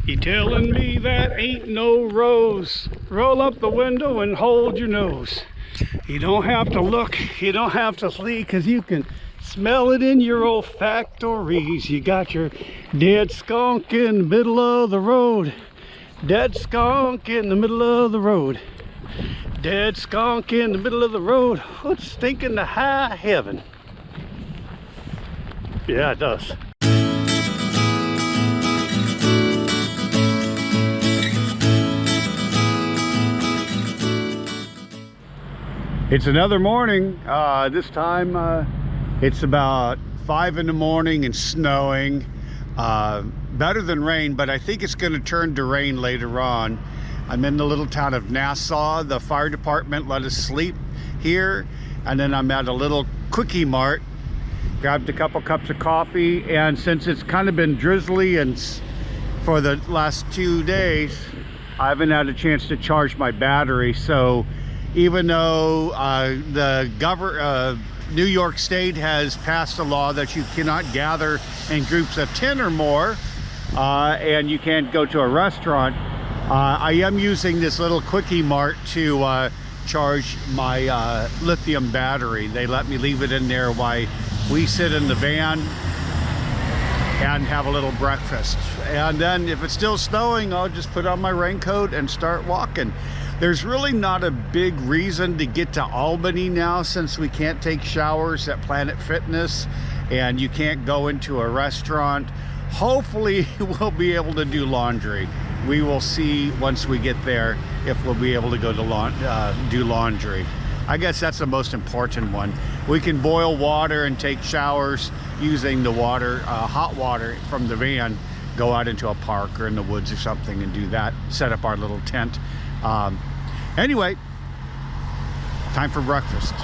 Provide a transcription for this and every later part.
You telling me that ain't no rose? Roll up the window and hold your nose. You don't have to look, you don't have to see, because you can smell it in your olfactories. You got your dead skunk in the middle of the road. Dead skunk in the middle of the road. Dead skunk in the middle of the road. It's stinking to high heaven. Yeah, it does. It's another morning. This time it's about 5 in the morning and snowing. Better than rain, but I think it's going to turn to rain later on. I'm in the little town of Nassau. The fire department let us sleep here, and then I'm at a little quickie mart. Grabbed a couple cups of coffee, and since it's kind of been drizzly and for the last 2 days, I haven't had a chance to charge my battery. So even though New York State has passed a law that you cannot gather in groups of 10 or more, and you can't go to a restaurant, I am using this little quickie mart to charge my lithium battery. They let me leave it in there while we sit in the van and have a little breakfast. And then if it's still snowing, I'll just put on my raincoat and start walking. There's really not a big reason to get to Albany now, since we can't take showers at Planet Fitness and you can't go into a restaurant. Hopefully we'll be able to do laundry. We will see once we get there if we'll be able to go to do laundry. I guess that's the most important one. We can boil water and take showers using the water, hot water from the van, go out into a park or in the woods or something and do that, set up our little tent. Anyway, time for breakfast.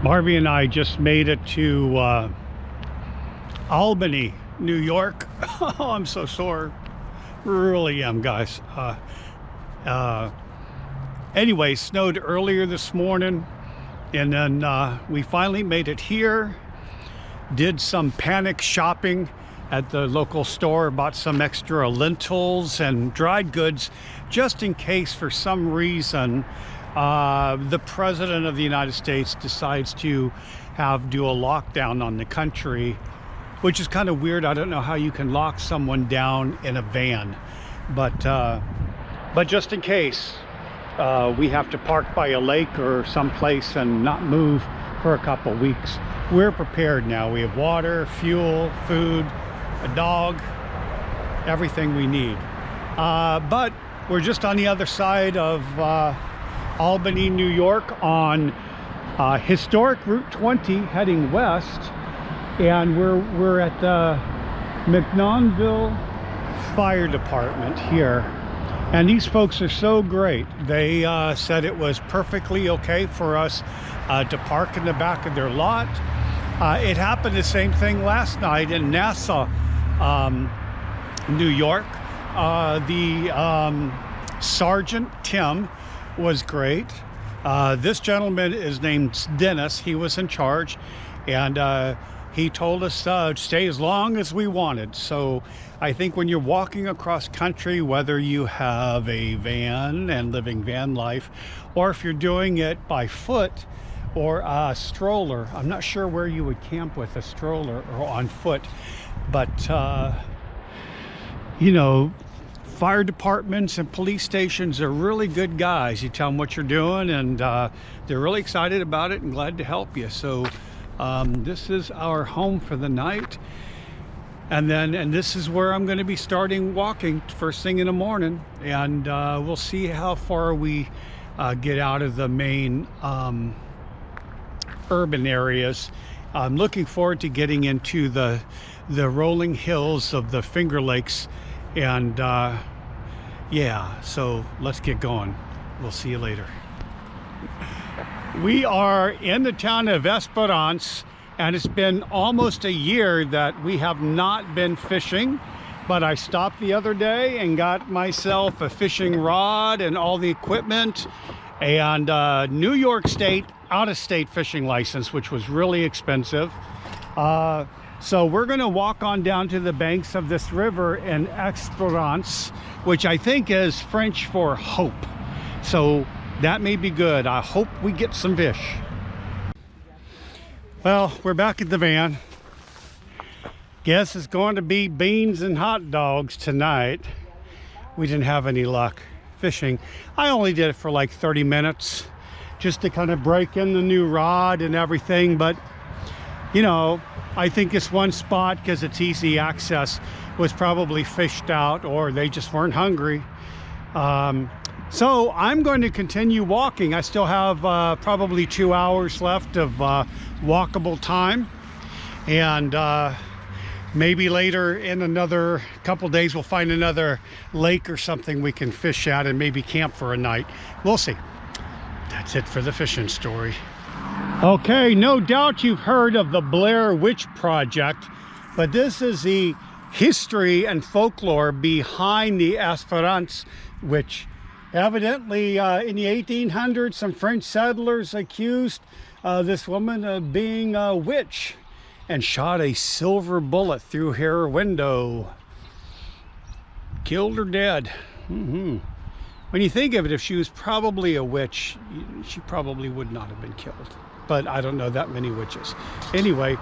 Marvy and I just made it to Albany, New York. Oh, I'm so sore. Really am, guys. Anyway, snowed earlier this morning, and then we finally made it here. Did some panic shopping at the local store, bought some extra lentils and dried goods just in case for some reason the President of the United States decides to do a lockdown on the country, which is kind of weird. I don't know how you can lock someone down in a van, but just in case, we have to park by a lake or someplace and not move for a couple weeks. We're prepared now. We have water, fuel, food, a dog, everything we need. But we're just on the other side of Albany, New York, on historic Route 20 heading west, and we're at the McNonville Fire Department here, and these folks are so great. They said it was perfectly okay for us to park in the back of their lot. It happened the same thing last night in Nassau, New York. The Sergeant Tim was great. This gentleman is named Dennis. He was in charge, and he told us to stay as long as we wanted. So I think when you're walking across country, whether you have a van and living van life, or if you're doing it by foot or a stroller, I'm not sure where you would camp with a stroller or on foot, but you know, fire departments and police stations are really good guys. You tell them what you're doing, and they're really excited about it and glad to help you. So this is our home for the night, and this is where I'm going to be starting walking first thing in the morning, and we'll see how far we get out of the main urban areas. I'm looking forward to getting into the rolling hills of the Finger Lakes, and Yeah, so let's get going. We'll see you later. We are in the town of Esperance, and it's been almost a year that we have not been fishing, but I stopped the other day and got myself a fishing rod and all the equipment and New York State out-of-state fishing license, which was really expensive. So we're going to walk on down to the banks of this river in Esperance, which I think is French for hope. So that may be good. I hope we get some fish. Well, we're back at the van. Guess it's going to be beans and hot dogs tonight. We didn't have any luck fishing. I only did it for like 30 minutes just to kind of break in the new rod and everything. But, you know, I think this one spot, because it's easy access, was probably fished out, or they just weren't hungry. So I'm going to continue walking. I still have probably 2 hours left of walkable time, and maybe later in another couple days we'll find another lake or something we can fish at and maybe camp for a night. We'll see. That's it for the fishing story. Okay, no doubt you've heard of the Blair Witch Project, but this is the history and folklore behind the Esperance Witch. Evidently, in the 1800s, some French settlers accused this woman of being a witch and shot a silver bullet through her window. Killed her dead. When you think of it, if she was probably a witch, she probably would not have been killed. But I don't know that many witches. Anyway.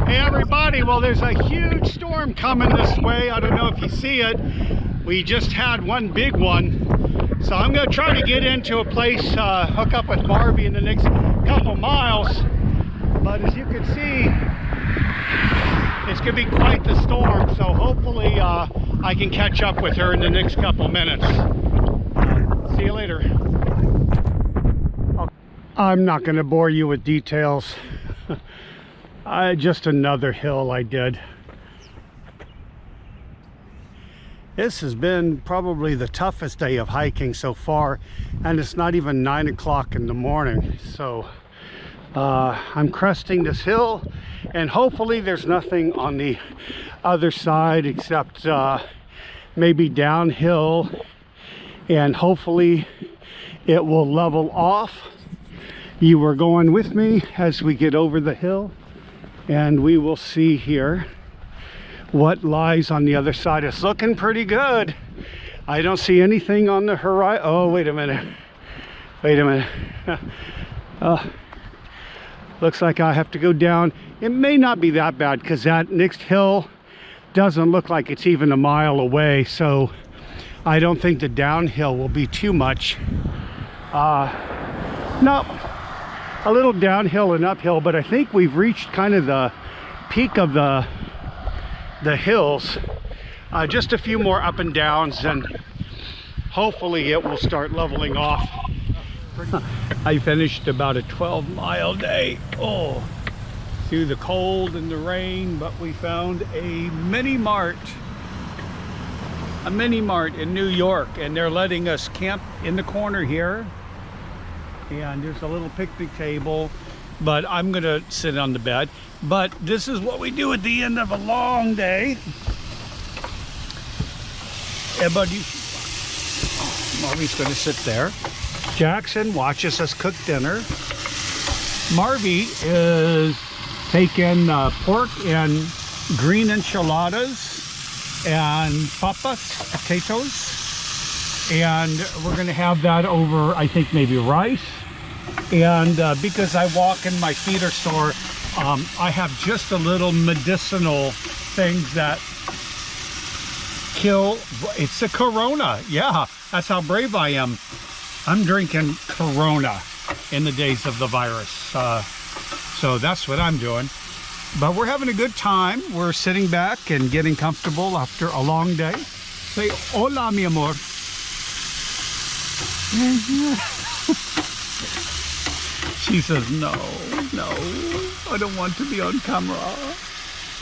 Hey everybody, well there's a huge storm coming this way. I don't know if you see it. We just had one big one. So I'm going to try to get into a place, hook up with Marvy in the next couple miles. But as you can see, it's going to be quite the storm. So hopefully I can catch up with her in the next couple minutes. See you later. I'm not going to bore you with details. Just another hill I did. This has been probably the toughest day of hiking so far, and it's not even 9 o'clock in the morning. So I'm cresting this hill, and hopefully there's nothing on the other side except maybe downhill, and hopefully it will level off. You are going with me as we get over the hill, and we will see here what lies on the other side. It's looking pretty good. I don't see anything on the horizon. Oh, wait a minute. Wait a minute. Looks like I have to go down. It may not be that bad because that next hill doesn't look like it's even a mile away. So I don't think the downhill will be too much. No, a little downhill and uphill, but I think we've reached kind of the peak of the hills. Just a few more up and downs, and hopefully it will start leveling off. I finished about a 12-mile day, through the cold and the rain, but we found a mini mart in New York, and they're letting us camp in the corner here, and there's a little picnic table, but I'm gonna sit on the bed. But this is what we do at the end of a long day. Everybody, Marvy's gonna sit there. Jackson watches us cook dinner. Marvy is taking pork and green enchiladas and papas, potatoes, and we're gonna have that over, I think maybe rice. And because I walk in my feeder store, I have just a little medicinal things that kill. It's a Corona. Yeah, that's how brave I am. I'm drinking Corona in the days of the virus. So that's what I'm doing. But we're having a good time. We're sitting back and getting comfortable after a long day. Say hola, mi amor. She says, no, I don't want to be on camera.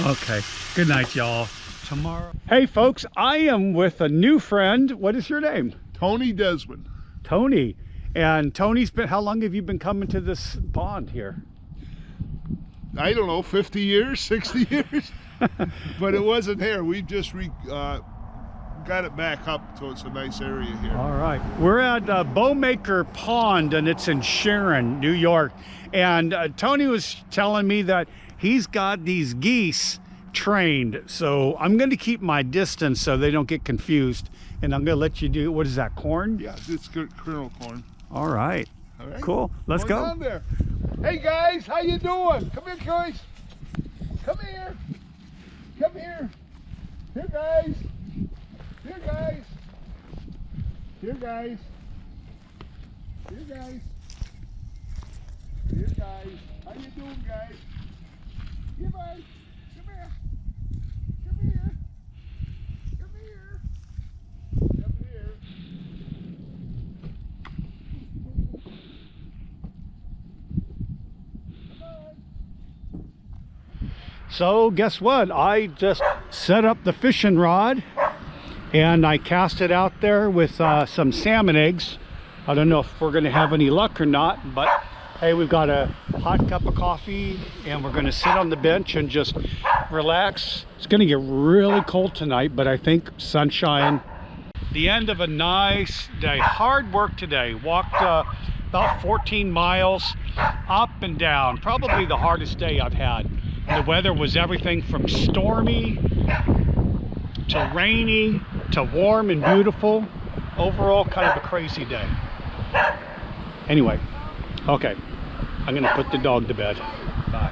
Okay. Good night, y'all. Tomorrow. Hey, folks, I am with a new friend. What is your name? Tony Desmond. Tony. And Tony's been, how long have you been coming to this pond here? I don't know, 50 years, 60 years? But it wasn't here. We just got it back up, so it's a nice area here. All right. We're at Bowmaker Pond, and it's in Sharon, New York. And Tony was telling me that he's got these geese trained. So I'm going to keep my distance so they don't get confused. And I'm going to let you do, what is that, corn? Yeah, it's kernel corn. All right. All right. Cool. Let's go. Down there. Hey guys, how you doing? Come here, guys. Come here. Come here. Here, guys. Here, guys. Here, guys. Here, guys. Here, guys. How you doing, guys? Here, guys. Come here. Come here. Come here. Come here. So guess what? I just set up the fishing rod and I cast it out there with some salmon eggs. I don't know if we're going to have any luck or not, but hey, we've got a hot cup of coffee and we're going to sit on the bench and just relax. It's going to get really cold tonight, but I think sunshine. The end of a nice day. Hard work today. Walked about 14 miles up and down. Probably the hardest day I've had. The weather was everything from stormy to rainy to warm and beautiful. Overall, kind of a crazy day. Anyway, okay, I'm gonna put the dog to bed. Bye.